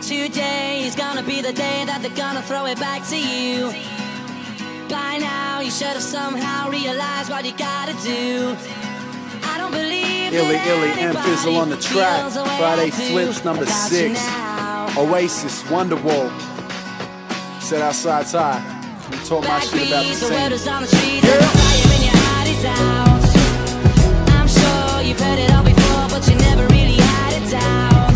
Today is gonna be the day that they're gonna throw it back to you. By now you should have somehow realized what you gotta do. I don't believe Illy, that and Fizzle on the track. Friday Flips number 6. Oasis, Wonderwall. Set outside tie. We talk my shit about the scene. I'm sure you've heard it all before, but you never really had it out.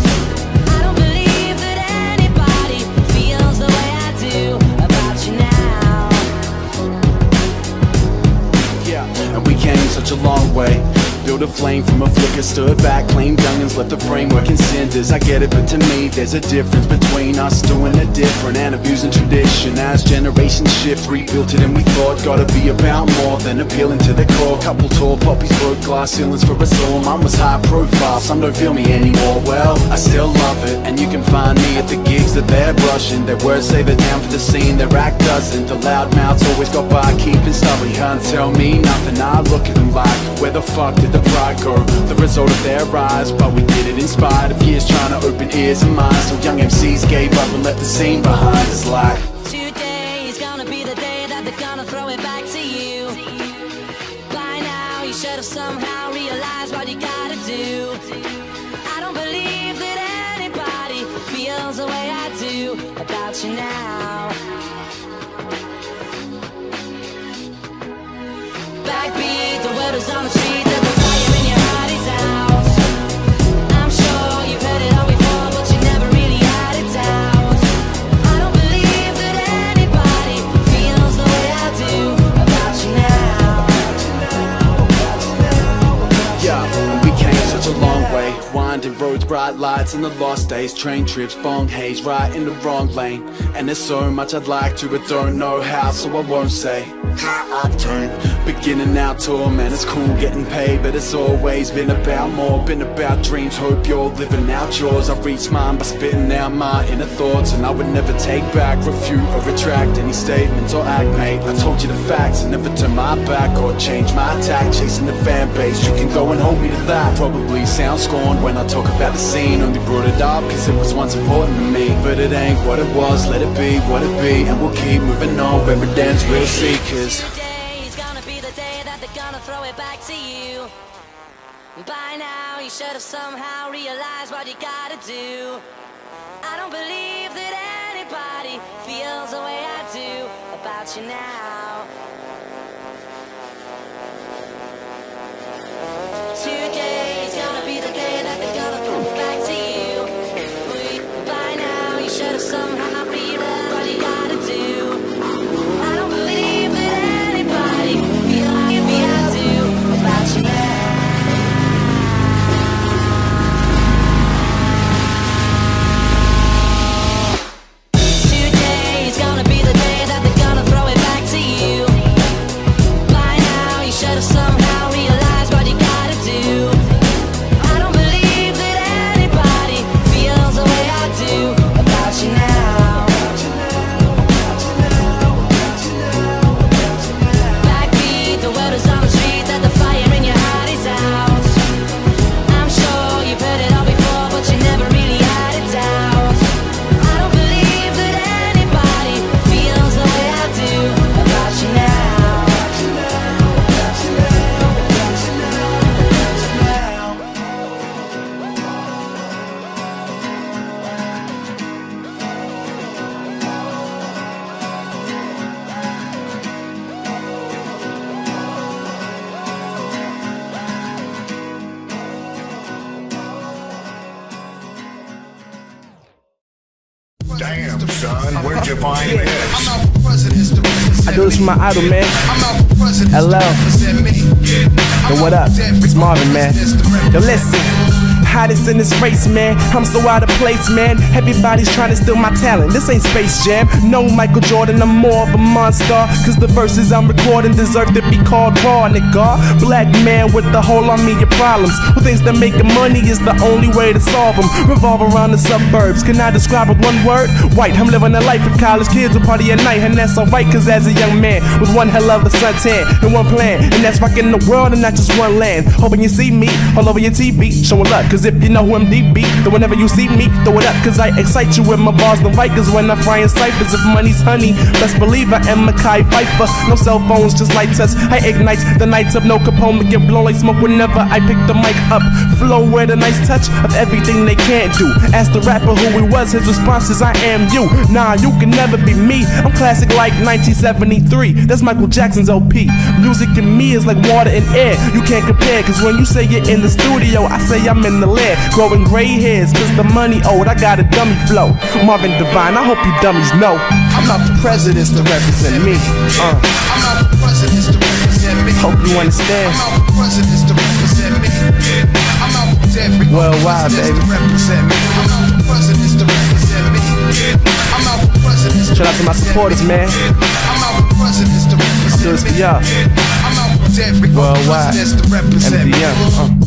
I don't believe that anybody feels the way I do about you now. Yeah, and we came such a long way. Built a flame from a flicker, stood back, claimed youngins, left the framework in cinders. I get it, but to me there's a difference between us doing it different and abusing tradition. As generations shift, rebuilt it and we thought gotta be about more than appealing to the core. Couple tall poppies broke glass ceilings for us all. Mine was high profile, some don't feel me anymore. Well, I still love it, and you can find me at the gigs that they're brushing. Their words say they're down for the scene, their act doesn't. The loud mouths always got by, keeping stubborn. Can't tell me nothing, I look at them like, where the fuck did the pride go? The result of their rise, but we did it in spite of years trying to open ears and minds. So young MCs gave up and left the scene behind. It's like, today is gonna be the day that they're gonna throw it back to you. By now you should have somehow realized what you gotta do. I don't believe that anybody feels the way I do about you now. Backbeat, the word is on the street that the fire in your heart is out. I'm sure you've heard it all before, but you never really had it out. I don't believe that anybody feels the way I do about you now. yeah, we came such a long way. Winding roads, bright lights and the lost days. Train trips, bong haze, right in the wrong lane. And there's so much I'd like to, but don't know how, so I won't say. Beginning our tour, man, it's cool getting paid, but it's always been about more, been about dreams. Hope you're living out yours. I reached mine by spitting out my inner thoughts, and I would never take back, refute or retract any statements or act, mate. I told you the facts and never turn my back or change my tack. Chasing the fan base, you can go and hold me to that. Probably sound scorned when I talk about the scene, only brought it up cause it was once important to me. But it ain't what it was, let it be what it be, and we'll keep moving on. Where it ends we'll see, cause today is gonna be the day that they're gonna throw it back to you. By now you should have somehow realized what you gotta do. I don't believe that anybody feels the way I do about you now. Today is gonna be the day that they're gonna throw it back to you. By now you should have somehow realized what you gotta do. I don't believe that anybody feels the way I do about you now. Today is gonna be the day that they're gonna throw it back to you. By now you should have somehow realized what you gotta do. I don't believe that anybody feels the way I do about you now. Backbeat, the word is on the street that the fire in your heart is out. I'm sure you've heard it all before, but you never really had it out. I don't believe that anybody feels the way I do about you now. Damn, son, where'd you find this? I do this for my idol, man. LL. Yo, what up? It's Marvin, man. Yo, listen. Hottest in this race, man. I'm so out of place, man. Everybody's trying to steal my talent. This ain't Space Jam. No Michael Jordan, I'm more of a monster. Cause the verses I'm recording deserve to be called raw, nigga. Black man with the whole army of problems. Who thinks that making money is the only way to solve them? Revolve around the suburbs. Can I describe it one word? White. I'm living a life of college kids who party at night. And that's alright, cause as a young man with one hell of a suntan and one plan, and that's rocking the world and not just one land. Hoping you see me all over your TV, showing love, cause Cause if you know who MDB, then whenever you see me, throw it up, cause I excite you with my bars. The Vikers when I fry in ciphers. If money's honey, best believe I am a Kai Pfeiffer. No cell phones, just light touch. I ignite the nights of no Capone to get blown like smoke whenever I pick the mic up. Flow with a nice touch of everything they can't do. Ask the rapper who he was, his response is I am you. Nah, you can never be me. I'm classic like 1973. That's Michael Jackson's OP. Music in me is like water and air. You can't compare, cause when you say you're in the studio, I say I'm in the lair. Growing gray hairs, cause the money owed. I got a dummy flow. Marvin Divine, I hope you dummies know I'm not the presidents to represent me. I'm not the presidents to represent me. Hope you understand. I'm not the presidents to represent me. I'm out with every worldwide, baby. To represent me. I'm out with presidents to represent me. I'm out with presidents to Shout out to my supporters, man. I'm out with presidents to represent me. I'm doing this for y'all. I'm out with every Worldwide. presidents to represent me. MDM.